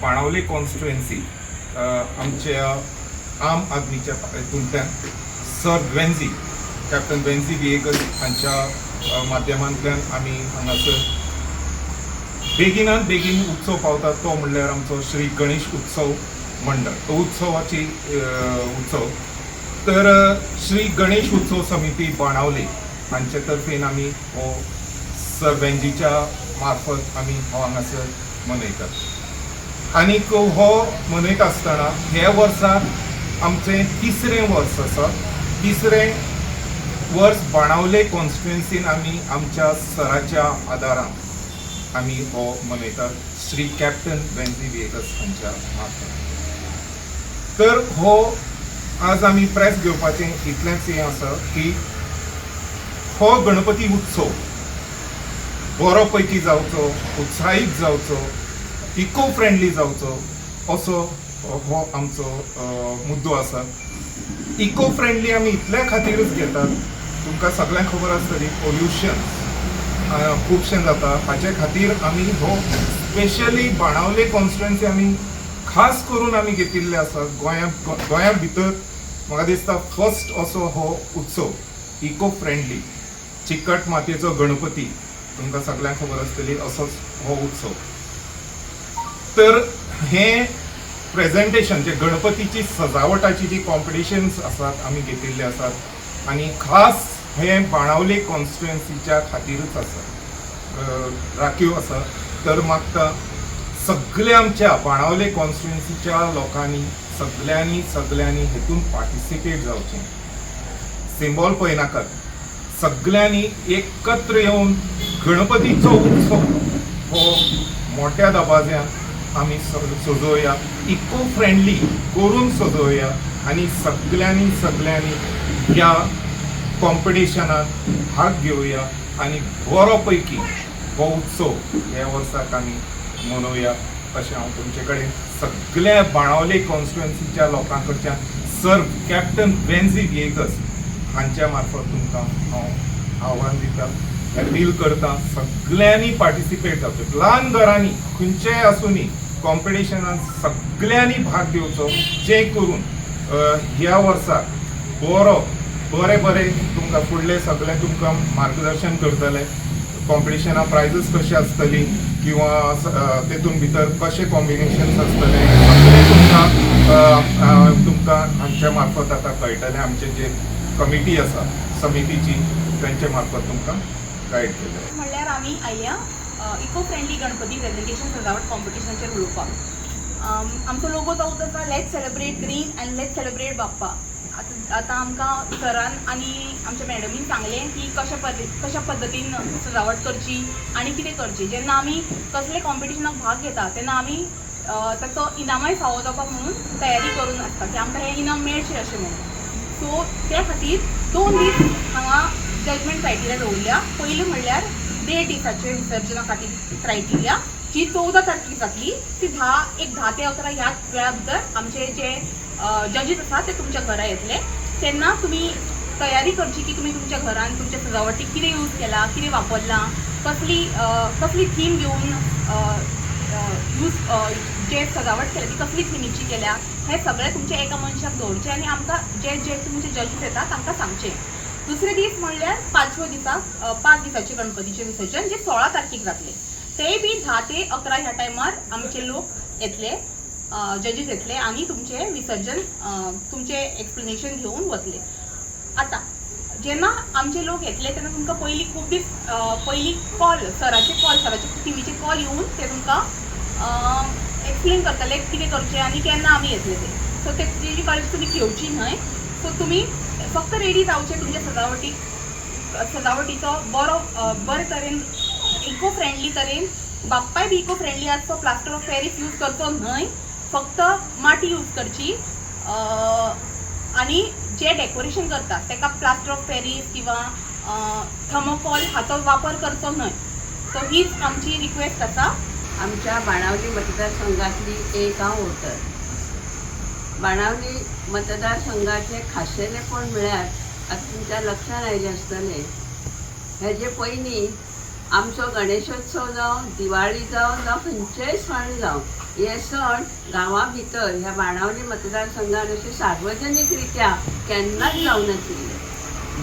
Benaulim constituency आमच्या आम आदमीच्या हितूंतल्यान sir वेन्झी captain वेन्झी विएगस हांच्या माध्यमांतल्यान आमी हांगासर बेगिनान बेगीन उत्सव पावता तो म्हणल्यार आमचो श्री गणेश उत्सव मंडळ तो उत्सवाची उत्सव तर श्री गणेश उत्सव समिती बाणावले हांचे तर्फेन आमी हो सर वेन्झीच्या मार्फत आमी हो हांगासर मनयतात आनीक हो मनयता आसतना हे वर्साक आमचें तिसरें वर्स आसा तिसरें वर्स बाणावले कॉन्स्टिट्युएन्सीन आमी आमच्या सराच्या आदारान आमी हो मनयतात श्री कॅप्टन वेन्झी विएगस हांच्या मार्फत तर हो आज आमी प्रेस घेवपाचें इतलेंच हें आसा की हो गणपती उत्सव बरो पैकी जावचो उत्साहीत जावचो इको फ्रेंडली जावचो असो हो आमचो मुद्दो आसा इको फ्रेंडली आमी इतल्या खातीरच घेतात तुमकां सगळ्यांक खबर आसतली पोल्युशन खुबशें जाता हाचे खातीर आमी हो स्पेशली बाणावले कॉन्स्टिट्युएन्सी आमी खास करून आमी घेतिल्ले आसा गोंया भितर म्हाका दिसता फर्स्ट असो हो उत्सव इको फ्रेंडली चिकट मातयेचो गणपती तुमकां सगळ्यांक खबर आसतली असोच हो उत्सव तर हे प्रेजेंटेशन जे गणपतीची सजावटाची जी कॉम्पिटिशन्स आसात आमी घेतिल्ले आसात आनी खास हे बाणावले कॉन्स्टिट्युएन्सीच्या खातीरच आसा राखीव आसा तर मागता सगळ्या आमच्या बाणावले कॉन्स्टिट्युएन्सीच्या लोकांनी सगळ्यांनी हेतून पार्टिसिपेट जावचें सिंबॉल पळयनाकात सगळ्यांनी एकत्र येवन गणपतीचो उत्सव हो मोठ्या दबाज्यान आमी सजोवया इको फ्रेंडली करून सजोवया आनी सगळ्यांनी ह्या कॉम्पिटिशनात भाग घेवया आनी बरो पैकी हो उत्सव ह्या वर्साक आमी मनोवया अशें हांव तुमचे कडेन सगळ्या बाणावले कॉन्स्टिट्युएन्सीच्या लोकां कडच्यान सर कॅप्टन वेन्झी विएगस हांच्या मार्फत तुमकां हांव आव्हान दिता अपील करता सगळ्यांनी पार्टिसिपेट जावचें ल्हान घरांनी खंयचेय आसूनी कॉम्पिटिशनान सगळ्यांनी भाग घेवचो जे करून ह्या वर्साक बरे तुमकां फुडले सगळे तुमकां मार्गदर्शन करतले कॉम्पिटिशना प्रायजीस कशी आसतली किंवा तेतून भितर कशे कॉम्बिनेशन्स आसतले सगळे तुमकां हांच्या मार्फत आतां कळटलें आमचे जे कमिटी आसा समितीची त्यांच्या मार्फत तुमकां गायड केलें म्हणल्यार आमी आयल्या इको फ्रेंडली गणपती प्रेजेंटेशन सजावट कॉम्पिटिशनाचेर उलोवपाक आमचो लोगो जावचो आसा let's celebrate green and let's celebrate Bappa आतां आमकां सरान आनी आमच्या मॅडमीन सांगलें की कशा पद्दतीन सजावट करची आनी कितें करची जेन्ना आमी कसले कॉम्पिटिशनाक भाग घेता तेन्ना आमी ताचो इनामाय फावो जावपाक म्हणून तयारी करून आसता की आमकां हें इनाम मेळचें अशें म्हणून सो त्या खातीर 2 दीस हांगा जजमेंट क्रायटेरिया दवरल्या पयलीं म्हणल्यार 1.5 दिसाचे विसर्जना खातीर क्रायटेरिया जी 14 तारखेक जातली ती 10 ते 11 ह्या वेळा भितर आमचे जे जजीस आसा ते तुमच्या घरा येतले तेन्ना तुमी तयारी करची की तुमी तुमच्या घरान तुमच्या सजावटीक कितें यूज केला कितें वापरलां कसली थीम घेवन जे सजावट केल्या ती कसली थिमीची केल्या हे सगळें तुमचे एका मनशाक दवरचें आनी आमकां जे तुमचे जजीस येतात तांकां सांगचें दुसरे दीस म्हणल्यार 5व्या दिसाक 5 दिसाचे गणपतीचें विसर्जन जे 16 तारखेक जातले तेय बी 10 ते 11 ह्या टायमार आमचे लोक येतले जजीस येतले आनी तुमचे विसर्जन तुमचे एक्सप्लेनेशन घेवन वतले आतां जेन्ना आमचे लोक येतले तेन्ना तुमकां पयलीं खूब दीस पयलीं सराचे टीव्हीचे कॉल येवन ते तुमकां एक्सप्लेन करतले कितें करचें आनी केन्ना आमी येतले ते सो तेजी काळजी तुमी घेवची न्हय सो तुमी फक्त रेडी जावचें तुमच्या सजावटीचो बरे तरेन इको फ्रेंडली तरेन बाप्पाय बी इको फ्रेंडली आसचो प्लास्टर ऑफ पॅरिस यूज करचो न्हय फक्त माटी यूज करची आनी जे डेकोरेशन करतात ताका प्लास्टर ऑफ पॅरिस किंवा थर्मोकॉल हाचो वापर करचो न्हय सो हीच आमची रिक्वेस्ट आसा आमच्या बाणावली मतदारसंघातली एक हांव वोटर बाणावली मतदारसंघाचे खाशेलेपण म्हळ्यार आतां तुमच्या लक्षांत आयलें आसतलें हेजे पयलीं आमचो गणेशोत्सव जावं, दिवाळी जावं खंयचेय सण जावं, हे सण गांवा भितर ह्या बाणावली मतदारसंघात अशें सार्वजनीक रित्या केन्नाच जावं नाशिल्लें.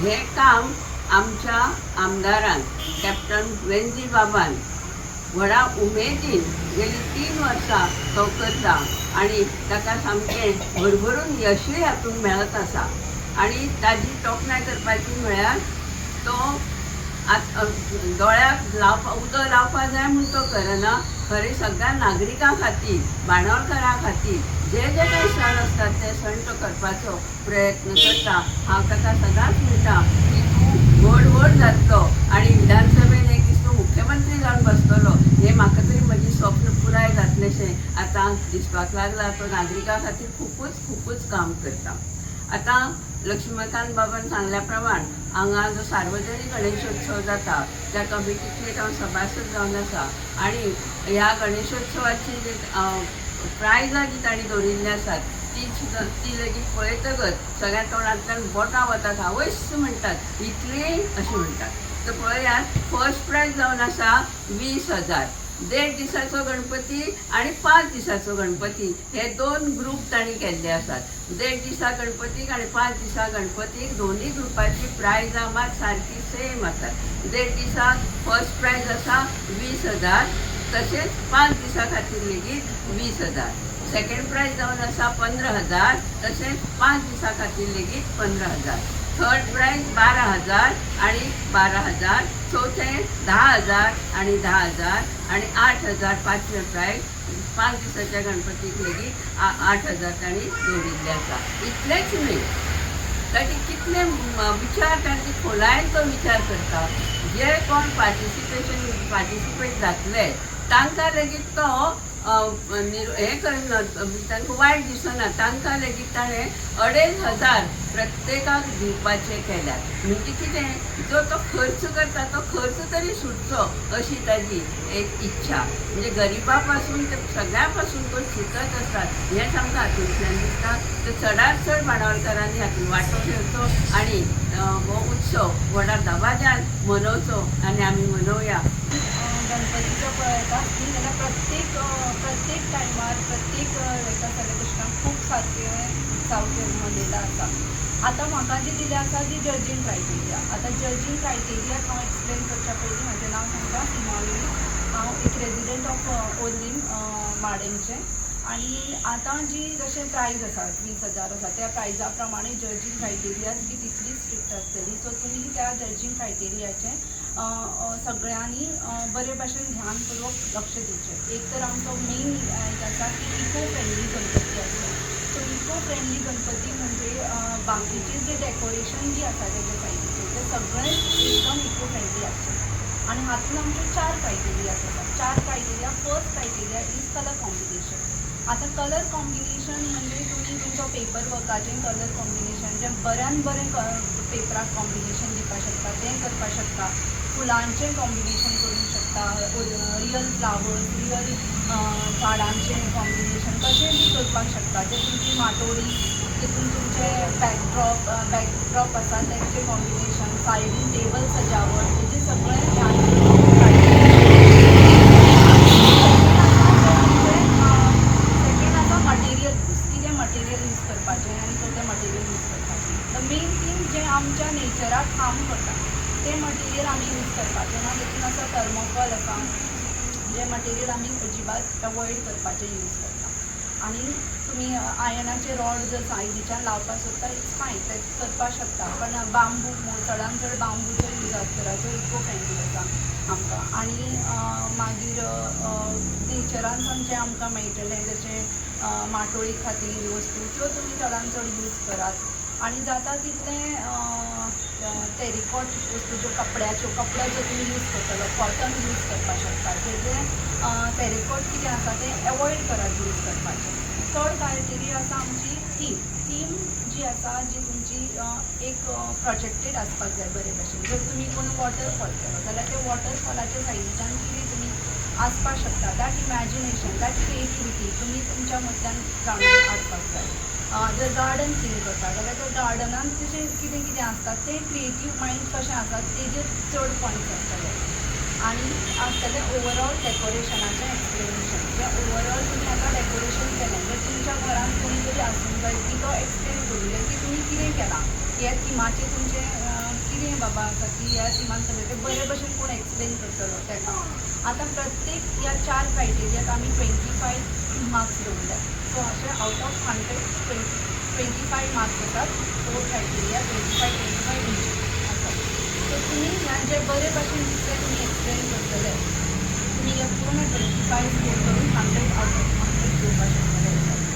हें काम आमच्या आमदारान कॅप्टन वेंजी बाबान व्हडा उमेदीन गेली 3 वर्सां तो करता आनी ताका सामकें भरभरून यशूय हातूंत मेळत आसा. आनी ताजी तोखणाय करपाची म्हळ्यार तो दोळ्याक उदक लावपा जाय म्हूण तो करना, खरें सगळ्या नागरिकां खातीर, बाणावळकारां खातीर जे काही सण असतात ते सण तो करपाचो प्रयत्न करता. हांव ताका सदांच म्हणटा की तूं व्हड जातलो आनी विधानसभेन एक दीस तूं मुख्यमंत्री जावन बसतलो. हें म्हाका तरी म्हजी स्वप्न पुराय जातलेशें आतां दिसपाक लागला. तो नागरिकां खातीर खूबच काम करता. आतां लक्ष्मीकांत बाबान सांगल्या प्रमाण हांगा जो सार्वजनीक गणेशोत्सव जाता त्या कमिटीचेर हांव सभासद जावन आसा आनी ह्या गणेशोत्सवाची जी प्रायजां जी तांणी दवरिल्ली आसात ती लेगीत पळयतकच सगळ्या तोंडांतल्यान बोटां वतात, आवयस म्हणटात, इतली अशें म्हणटात. तर पळयात, फर्स्ट प्रायज जावन आसा 20,000. 1.5 दिसाचो गणपती आनी 5 दिसाचो गणपती हे 2 ग्रूप तांणी केल्ले आसात. 1.5 दिसा गणपतीक आनी 5 दिसा गणपतीक दोनूय ग्रुपाची प्रायजां मात सारकी सेम आसात. 1.5 दिसाक फर्स्ट प्रायज आसा 20,000, तशेंच 5 दिसा खातीर लेगीत 20,000. सेकंड प्रायज जावन आसा 15,000, तशेंच 5 दिसा खातीर लेगीत 15,000. थर्ड प्रायज 12,000 आनी 12,000. चौथें 10,000 आनी 10,000 आनी 8,000 पांचवें प्रायज. 5 दिसाच्या गणपतीक लेगीत 8,000 तांणी दवरिल्ले आसा. इतलेंच न्ही, ताची कितले विचार तांची खोलायेन तो विचार करता. जे कोण पार्टिसिपेट जातले तांकां लेगीत तो हें करना, तांकां वायट दिसना. तांकां लेगीत ताणें 2,500 प्रत्येकाक दिवपाचें केल्यात. म्हणजे कितें, जो तो खर्च करता तो खर्च तरी सुटचो अशी ताजी एक इच्छा. म्हणजे गरिबा पासून ते सगळ्या पासून तो शिकत असतात हेंच आमकां हातूंतल्यान दिसता. तर चडांत चड बाणावळकारांनी हातूंत वांटो घेवचो आनी हो उत्सव व्हडा दबाज्यान मनोवचो आनी आमी मनोवया. गणपतीचं पळयता की तेन्ना प्रत्येक टायमार प्रत्येक हेका सेलिब्रेशनाक खूब सारके जावचे उमरलेला आसा. आतां म्हाका जी दिली आसा ती जजींग क्रायटेरिया. आतां जजींग क्रायटेरियाक हांव एक्सप्लेन करच्या पयलीं म्हाजें नांव सांगता सीमावली. हांव एक रेजिडेंट ऑफ ओर्लीम माडेंचें. आनी आतां जी जशें प्रायज आसा 20,000 आसा त्या प्रायजा प्रमाणे जजींग क्रायटेरियाज बी तितली स्ट्रिक्ट आसतली. सो तुमी त्या जजींग क्रायटेरियाचें सगळ्यांनी बरे भाशेन ध्यानपूर्वक लक्ष दिवचें. एक तर आमचो मेन एक आसा की इको फ्रेंडली गणपती आसता. सो इको फ्रेंडली गणपती म्हणजे बाकीचे जे डेकोरेशन जी आसा तेजे सायडीचें ते सगळें एकदम इको फ्रेंडली आसचें. आनी हातूंत आमचे 4 क्रायटेरियाज आसात. 4 criteria. First criteria is colour combination. आतां कलर कॉम्बिनेशन म्हणजे तुमी तुमचो पेपर वर्काचें कलर कॉम्बिनेशन जें बऱ्यान बरें पेपराक कॉम्बिनेशन दिवपाक शकता तें करपाक शकता. फुलांचें कॉम्बिनेशन करूंक शकता. रियल फ्लावर्स, रियल झाडांचें कॉम्बिनेशन कशें बी करपाक शकता. जें तुमची माटोळी, तितून तुमचे बॅकड्रॉप आसा तेंचें कॉम्बिनेशन, सायडीन टेबल सजावट, हेजें सगळें ध्यान मटेरियल यूज. कितें मटेरियल यूज करपाचें आनी खंयचें मटेरियल यूज करपाचें. द मेन थींग जें आमच्या नेचराक हार्म करता तें मटेरियल आमी यूज करपाचें ना. तितून आसा थर्मोकॉल आसा जें मटेरियल आमी अजिबात अवॉयड करपाचें यूज करता. आनी तुमी आयनाचे रॉड जर सायडीच्यान लावपाक सोदता इट्स फायन, ते करपाक शकता. पण बांबू चडांत चड बांबूचो यूज करा जो इको फ्रेंडली आसा आमकां. आनी मागीर नेचरांतल्यान जें आमकां मेळटलें जशें माटोळी खातीर वस्तू त्यो तुमी चडांत चड यूज करात. आनी जाता तितलें टेरिकॉट वस्तू ज्यो कपड्याच्यो जर तुमी यूज करतलो कॉटन यूज करपाक शकता. जें टेरिकॉट कितें आसा तें एवॉयड करात यूज करपाचें. थर्ड क्रायटेरिया आसा आमची थीम जी आसा जी तुमची एक प्रोजेक्टेड आसपाक जाय बरे भशेन. जर तुमी कोण वॉटरफॉल केलो जाल्यार ते वॉटरफॉलाच्या सायडीच्यान कितें तुमी आसपाक शकता. दॅट इमॅजिनेशन, दॅट क्रिएटिविटी तुमी तुमच्या मदल्यान जाणून हाडपाक जाय. जर गार्डन थीम करता जाल्यार त्या गार्डनान जशें कितें कितें आसता तें क्रिएटीव मायंड कशें आसा तेजेर चड पॉयंट्स आसतले. आणि आसतलें ओवरऑल डेकोरेशनाचें एक्सप्लेनेशन जें ओवरऑल तुमी आतां डेकोरेशन केलें जें तुमच्या घरान कोणी तरी आसूंक जाय की तो एक्सप्लेन करूंक की तुमी कितें केलां ह्या थिमाचें तुमचें कितें बाबा आसा की ह्या थिमान सगळें तें बरे भशेन कोण एक्सप्लेन करतलो तेका आतां प्रत्येक ह्या 4 क्रायटेरियाक आमी 25 मार्क्स दवरल्यात सो अशें आउट ऑफ 100 25 मार्क्स आसात 4 क्रायटेरिया 25 इंच आसा सो तुमी ह्या जे बरे भशेन दिसलें तुमी एक्सप्लेन करतले तुमी हे पूर्ण 25 स्कोर करून 100 आउट ऑफ 100 घेवपाक शकतले